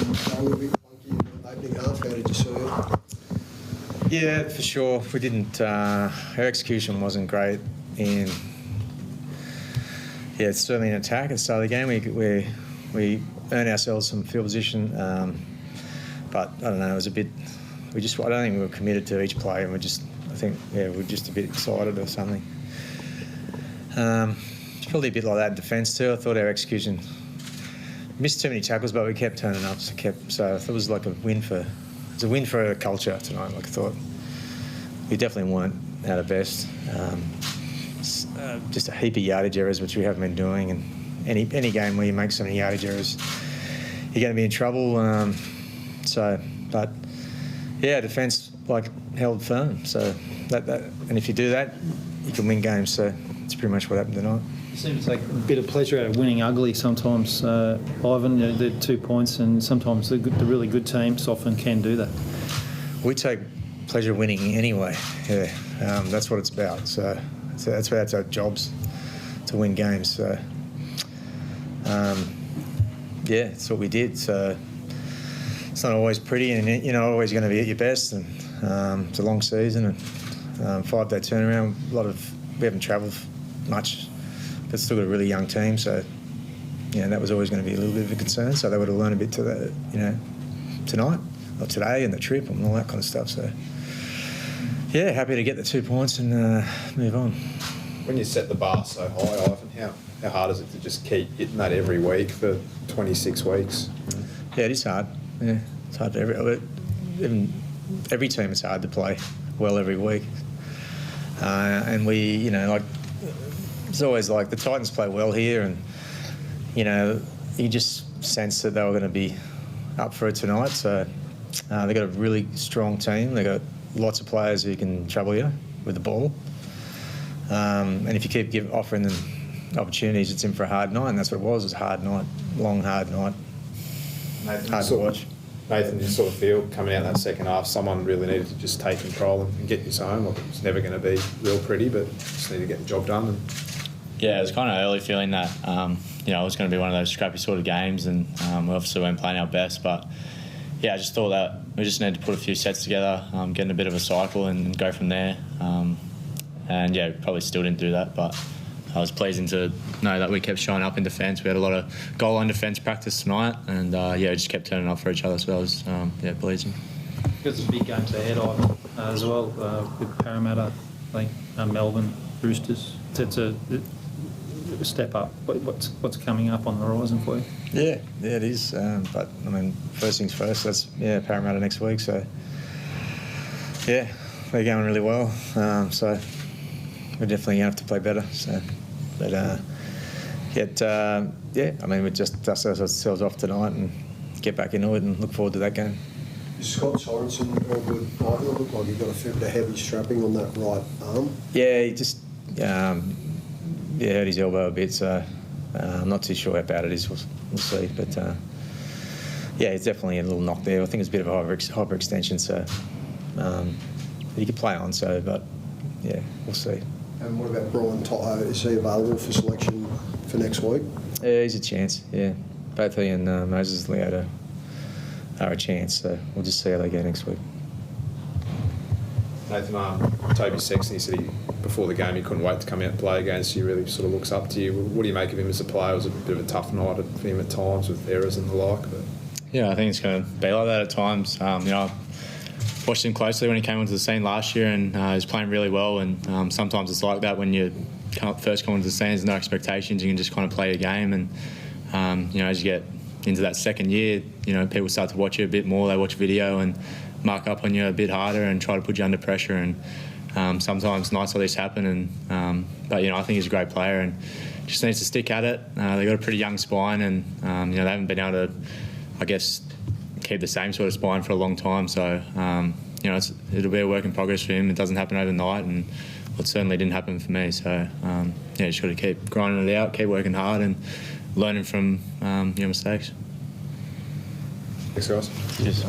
a little bit funky in the opening half. How did you see it? Yeah, for sure. We didn't. Our execution wasn't great in. Yeah, it's certainly an attack at the start of the game. We earned ourselves some field position, but I don't know. It was a bit. I don't think we were committed to each play, and we're just a bit excited or something. It's probably a bit like that in defence too. I thought our execution missed too many tackles, but we kept turning up. So I thought it was like a win for. It's a win for a culture tonight. Like I thought, we definitely weren't at our best. Just a heap of yardage errors, which we haven't been doing. And any game where you make so many yardage errors, you're going to be in trouble. But yeah, defence held firm. So and if you do that, you can win games. So it's pretty much what happened tonight. You seem to take a bit of pleasure out of winning ugly sometimes, Ivan. The 2 points, and sometimes the really good teams often can do that. We take pleasure winning anyway. Yeah, that's what it's about. So that's our jobs, to win games. So yeah, it's what we did. So it's not always pretty, and you're not always going to be at your best. And it's a long season, and 5-day turnaround. We haven't travelled much, but still got a really young team. So that was always going to be a little bit of a concern. So they would have learned a bit to that, tonight or today, and the trip and all that kind of stuff. So yeah, happy to get the 2 points and move on. When you set the bar so high, Ivan, how hard is it to just keep hitting that every week for 26 weeks? Yeah, it is hard. Yeah, it's hard for every team. It's hard to play well every week, and we, it's always like the Titans play well here, and you just sense that they were going to be up for it tonight. So they got a really strong team. They got lots of players who can trouble you with the ball, and if you keep offering them opportunities, it's in for a hard night. And that's what it was. It was a hard night, long, hard night. Nathan, hard to watch. Nathan, you sort of feel coming out in that second half, someone really needed to just take control and get this home. Like, it's never going to be real pretty, but just need to get the job done. Yeah, it was kind of early feeling that it was going to be one of those scrappy sort of games, and we obviously weren't playing our best. But yeah, I just thought that we just needed to put a few sets together, get in a bit of a cycle and go from there. And yeah, probably still didn't do that, but I was pleasing to know that we kept showing up in defence. We had a lot of goal line defence practice tonight, and we just kept turning up for each other. So that was pleasing. Got some big games ahead, Ivan, as well, with Parramatta, I think, Melbourne, Roosters. It's a step up. What's coming up on the horizon for you? Yeah, it is. But I mean, first things first. That's Parramatta next week. So yeah, they're going really well. So we're definitely going to have to play better. So, but I mean, we just dust ourselves off tonight and get back into it and look forward to that game. Is Scott Sorensen all good? Ivan, it looked like he got a fair bit of heavy strapping on that right arm. Yeah, he just hurt his elbow a bit. So I'm not too sure how bad it is. We'll see. But he's definitely a little knock there. I think it's a bit of a hyperextension. So he could play on. So, but yeah, we'll see. And what about Brian Toto? Is he available for selection for next week? Yeah, he's a chance. Yeah, both he and Moses Leota are a chance. So we'll just see how they go next week. Nathan, Toby Sexton, he said before the game he couldn't wait to come out and play against you. Really sort of looks up to you. What do you make of him as a player? It was a bit of a tough night for him at times with errors and the like. But Yeah, I think it's going to be like that at times. I watched him closely when he came onto the scene last year, and he was playing really well. And sometimes it's like that when you first come onto the scene. There's no expectations. You can just kind of play your game, and as you get into that second year, people start to watch you a bit more. They watch video and mark up on you a bit harder and try to put you under pressure. And sometimes nights like this happen. But I think he's a great player and just needs to stick at it. They've got a pretty young spine, and they haven't been able to, I guess, keep the same sort of spine for a long time. So it'll be a work in progress for him. It doesn't happen overnight, and it certainly didn't happen for me. So just got to keep grinding it out, keep working hard, and learning from your mistakes. Thanks, guys. Cheers.